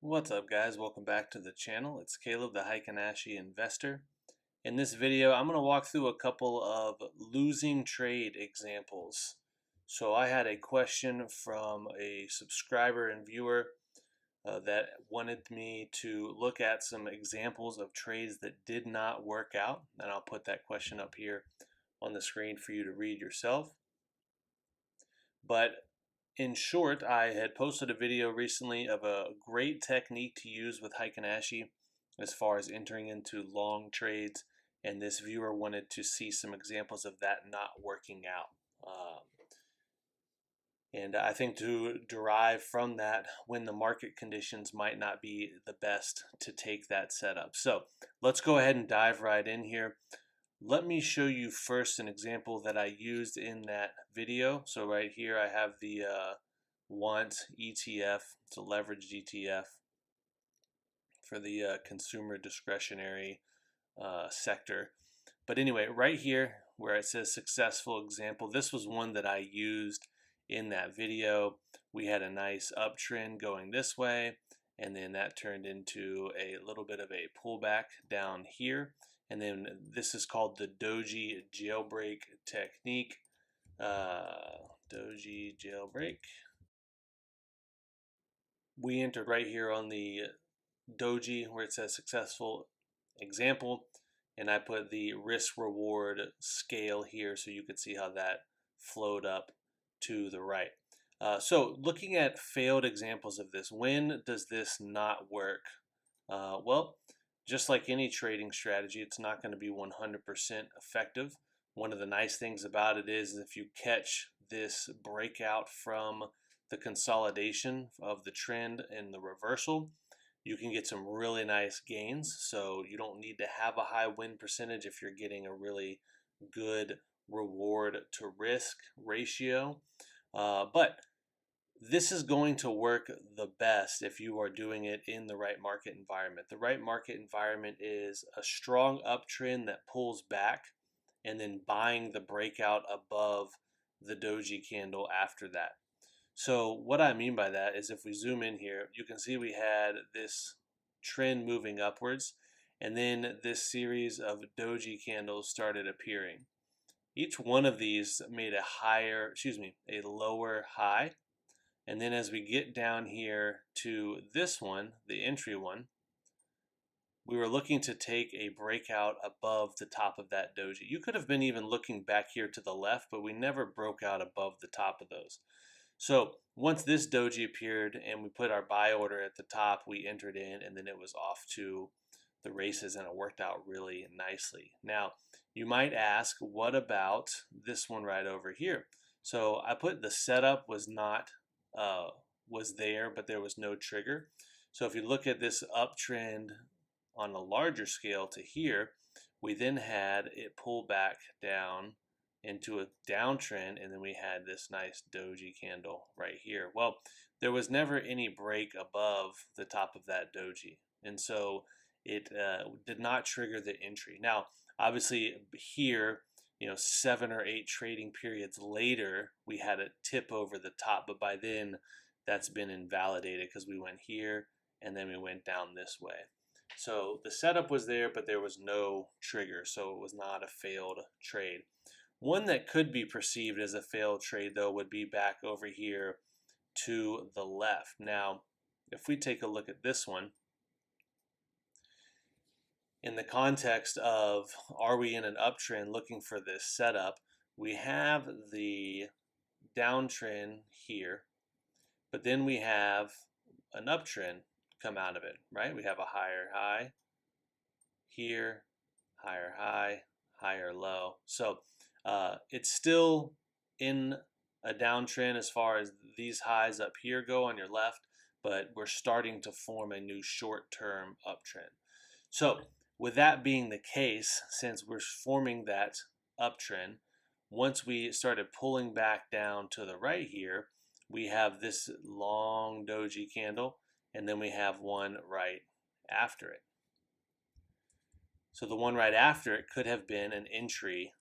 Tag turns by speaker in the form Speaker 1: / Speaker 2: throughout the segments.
Speaker 1: What's up, guys? Welcome back to the channel. It's Caleb, the Heikin Ashi investor. In this video, I'm going to walk through a couple of losing trade examples. So I had a question from a subscriber and viewer that wanted me to look at some examples of trades that did not work out, and I'll put that question up here on the screen for you to read yourself. But in short, I had posted a video recently of a great technique to use with Heikin Ashi as far as entering into long trades, and this viewer wanted to see some examples of that not working out. And I think to derive from that when the market conditions might not be the best to take that setup. So let's go ahead and dive right in here. Let me show you first an example that I used in that video. So right here I have the Want ETF. It's a leveraged ETF for the consumer discretionary sector. But anyway, right here where it says successful example, this was one that I used in that video. We had a nice uptrend going this way, and then that turned into a little bit of a pullback down here. And then this is called the Doji jailbreak technique. Doji jailbreak. We entered right here on the Doji where it says successful example, and I put the risk reward scale here so you could see how that flowed up to the right. So looking at failed examples of this, when does this not work? Well, just like any trading strategy, it's not going to be 100% effective. One of the nice things about it is if you catch this breakout from the consolidation of the trend and the reversal, you can get some really nice gains. So you don't need to have a high win percentage if you're getting a really good reward to risk ratio. But this is going to work the best if you are doing it in the right market environment. The right market environment is a strong uptrend that pulls back and then buying the breakout above the doji candle after that. So what I mean by that is if we zoom in here, you can see we had this trend moving upwards, and then this series of doji candles started appearing. Each one of these made a lower high. And then as we get down here to this one, the entry one, we were looking to take a breakout above the top of that doji. You could have been even looking back here to the left, but we never broke out above the top of those. So once this doji appeared and we put our buy order at the top, we entered in, and then it was off to the races, and it worked out really nicely. Now, you might ask, what about this one right over here? So I put the setup was there, but there was no trigger. So if you look at this uptrend on a larger scale to here, we then had it pull back down into a downtrend, and then we had this nice doji candle right here. Well, there was never any break above the top of that doji, and so it did not trigger the entry. Now, obviously here, 7 or 8 trading periods later, we had a tip over the top, but by then that's been invalidated because we went here and then we went down this way. So the setup was there, but there was no trigger, so it was not a failed trade. One that could be perceived as a failed trade, though, would be back over here to the left. Now, if we take a look at this one, in the context of are we in an uptrend looking for this setup, we have the downtrend here, but then we have an uptrend come out of it, right? We have a higher high here, higher high, higher low. So it's still in a downtrend as far as these highs up here go on your left, but we're starting to form a new short-term uptrend. So with that being the case, since we're forming that uptrend, once we started pulling back down to the right here, we have this long doji candle, and then we have one right after it. So the one right after it could have been an entry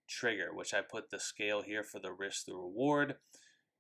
Speaker 1: trigger, which I put the scale here for the risk to reward.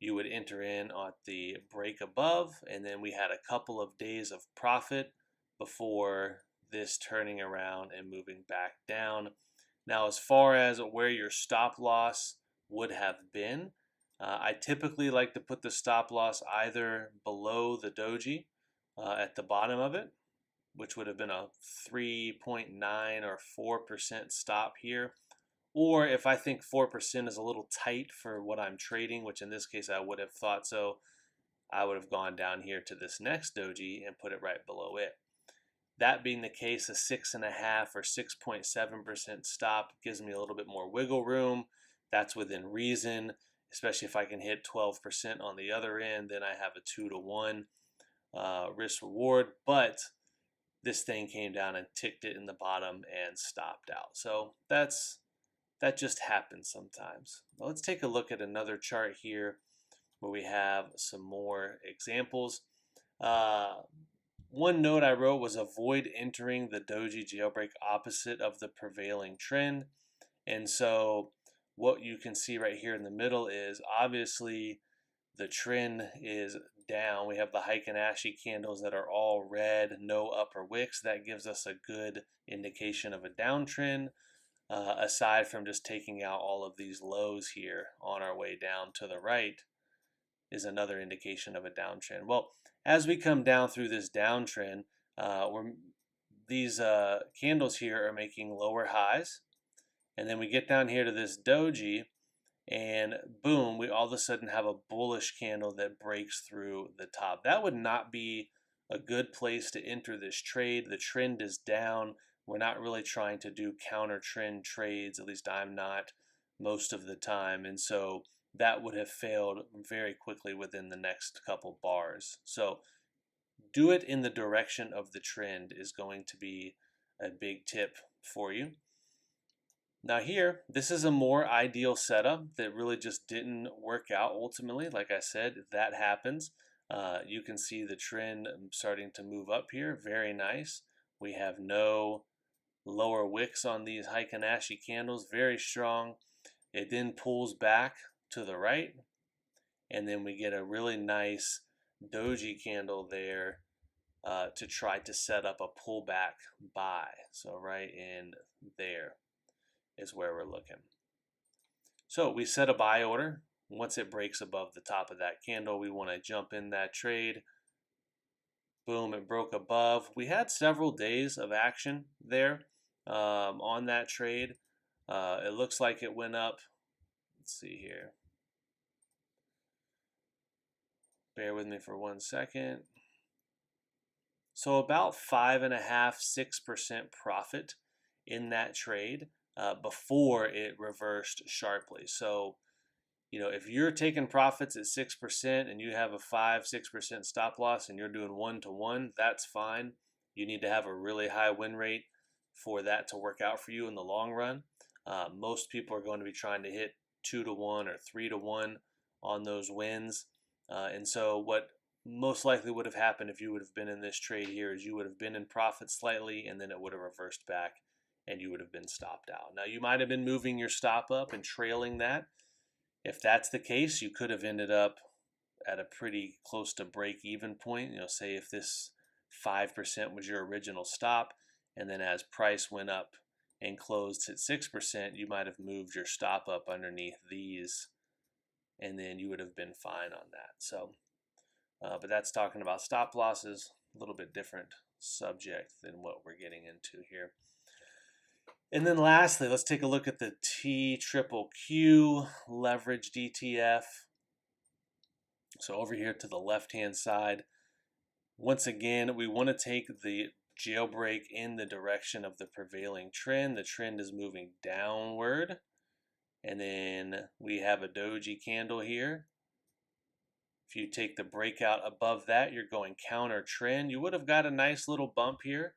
Speaker 1: you would enter in at the break above, and then we had a couple of days of profit before this turning around and moving back down. Now, as far as where your stop loss would have been, I typically like to put the stop loss either below the doji at the bottom of it, which would have been a 3.9 or 4% stop here. Or if I think 4% is a little tight for what I'm trading, which in this case I would have thought so, I would have gone down here to this next doji and put it right below it. That being the case, a 6.5 or 6.7% stop gives me a little bit more wiggle room. That's within reason, especially if I can hit 12% on the other end, then I have a 2-to-1 risk reward. But this thing came down and ticked it in the bottom and stopped out. So that just happens sometimes. Well, let's take a look at another chart here where we have some more examples. One note I wrote was avoid entering the doji jailbreak opposite of the prevailing trend. And so what you can see right here in the middle is obviously the trend is down. We have the Heikin Ashi candles that are all red, no upper wicks. That gives us a good indication of a downtrend. Aside from just taking out all of these lows here on our way down to the right is another indication of a downtrend. Well, as we come down through this downtrend, these candles here are making lower highs, and then we get down here to this doji, and boom, we all of a sudden have a bullish candle that breaks through the top. That would not be a good place to enter this trade. The trend is down. We're not really trying to do counter trend trades, at least I'm not most of the time. And so that would have failed very quickly within the next couple bars. So do it in the direction of the trend is going to be a big tip for you. Now here, this is a more ideal setup that really just didn't work out ultimately. Like I said, that happens. You can see the trend starting to move up here. Very nice. We have no lower wicks on these Heikin Ashi candles, very strong. It then pulls back to the right, and then we get a really nice doji candle there to try to set up a pullback buy. So right in there is where we're looking. So we set a buy order. Once it breaks above the top of that candle, we want to jump in that trade. Boom, it broke above. We had several days of action there on that trade. It looks like it went up. Let's see here. Bear with me for 1 second. So about 5.5%, 6% profit in that trade before it reversed sharply. So, if you're taking profits at 6% and you have a 5-6% stop loss and you're doing 1-to-1, that's fine. You need to have a really high win rate for that to work out for you in the long run. Most people are going to be trying to hit 2-to-1 or 3-to-1 on those wins. And so what most likely would have happened if you would have been in this trade here is you would have been in profit slightly, and then it would have reversed back and you would have been stopped out. Now you might have been moving your stop up and trailing that. If that's the case, you could have ended up at a pretty close to break-even point. Say if this 5% was your original stop, and then as price went up and closed at 6%, you might have moved your stop up underneath these, and then you would have been fine on that. So, but that's talking about stop losses, a little bit different subject than what we're getting into here. And then lastly, let's take a look at the TQQQ leveraged ETF. So over here to the left-hand side, once again, we want to take the jailbreak in the direction of the prevailing trend. The trend is moving downward. And then we have a doji candle here. If you take the breakout above that, you're going counter trend. You would have got a nice little bump here.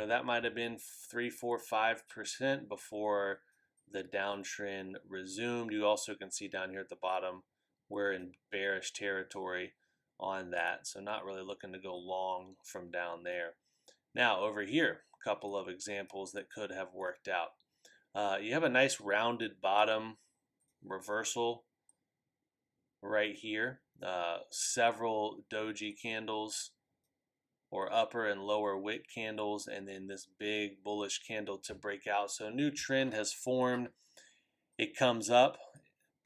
Speaker 1: That might have been 3, 4, 5% before the downtrend resumed. You also can see down here at the bottom, we're in bearish territory on that. So not really looking to go long from down there. Now over here, a couple of examples that could have worked out. You have a nice rounded bottom reversal right here. Several doji candles or upper and lower wick candles, and then this big bullish candle to break out. So a new trend has formed. It comes up,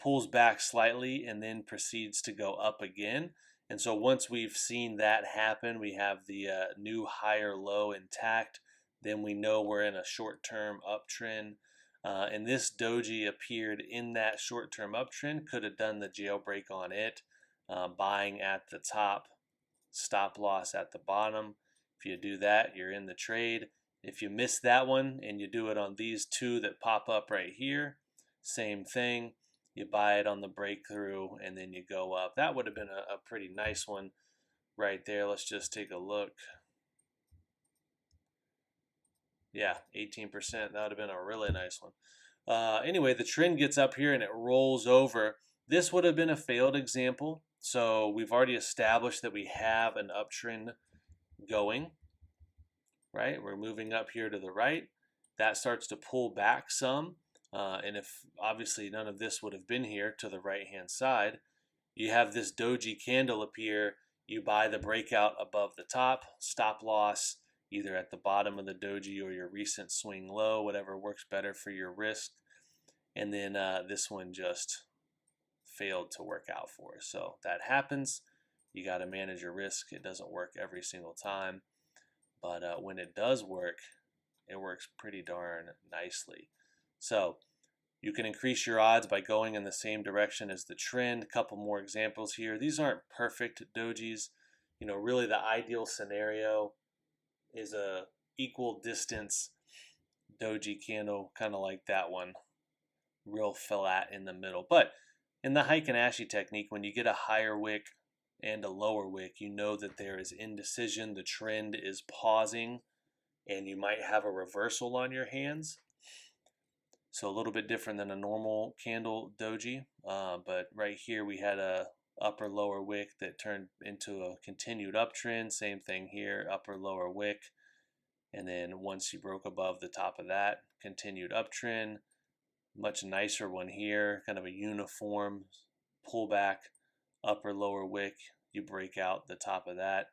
Speaker 1: pulls back slightly, and then proceeds to go up again. And so once we've seen that happen, we have the new higher low intact, then we know we're in a short-term uptrend. And this doji appeared in that short-term uptrend, could have done the jailbreak on it, buying at the top, stop loss at the bottom. If you do that, you're in the trade. If you miss that one and you do it on these two that pop up right here, same thing. You buy it on the breakthrough and then you go up. That would have been a pretty nice one right there. Let's just take a look. Yeah, 18%. That would have been a really nice one. Anyway, the trend gets up here and it rolls over. This would have been a failed example. So we've already established that we have an uptrend going, right? We're moving up here to the right. That starts to pull back some. And if obviously none of this would have been here to the right hand side, you have this doji candle appear. You buy the breakout above the top, stop loss either at the bottom of the doji or your recent swing low, whatever works better for your risk. And then this one just failed to work out for us. So that happens. You got to manage your risk. It doesn't work every single time, but when it does work, it works pretty darn nicely. So you can increase your odds by going in the same direction as the trend. A couple more examples here. These aren't perfect dojis. You know, really the ideal scenario is a equal distance doji candle, kind of like that one, real flat in the middle. But in the Heikin Ashi technique, when you get a higher wick and a lower wick, you know that there is indecision. The trend is pausing, and you might have a reversal on your hands. So a little bit different than a normal candle doji. But right here we had a upper lower wick that turned into a continued uptrend. Same thing here, upper lower wick. And then once you broke above the top of that, continued uptrend. Much nicer one here, kind of a uniform pullback, upper lower wick, you break out the top of that.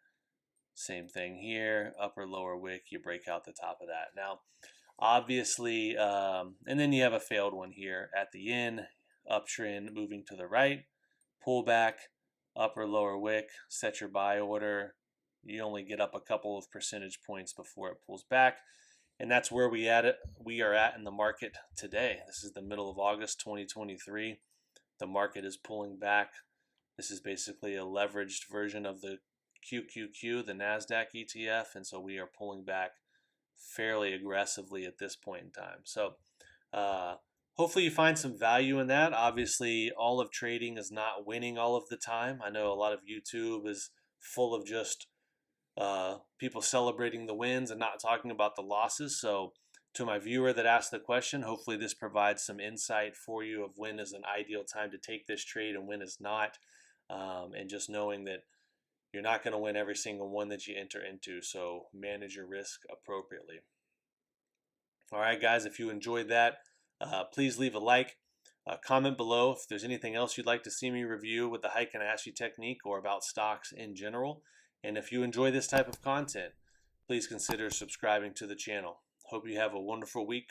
Speaker 1: Same thing here, upper lower wick, you break out the top of that. Now, obviously, and then you have a failed one here at the end, uptrend moving to the right, pullback, upper lower wick, set your buy order. You only get up a couple of percentage points before it pulls back. And that's where we are at in the market today. This is the middle of August 2023. The market is pulling back. This is basically a leveraged version of the QQQ, the NASDAQ ETF, and so we are pulling back fairly aggressively at this point in time. So hopefully you find some value in that. Obviously, all of trading is not winning all of the time. I know a lot of YouTube is full of just people celebrating the wins and not talking about the losses. So to my viewer that asked the question, hopefully this provides some insight for you of when is an ideal time to take this trade and when is not, and just knowing that you're not going to win every single one that you enter into, so manage your risk appropriately. All right, guys, if you enjoyed that, please leave a like. Comment below if there's anything else you'd like to see me review with the Heikin Ashi technique or about stocks in general. And if you enjoy this type of content, please consider subscribing to the channel. Hope you have a wonderful week.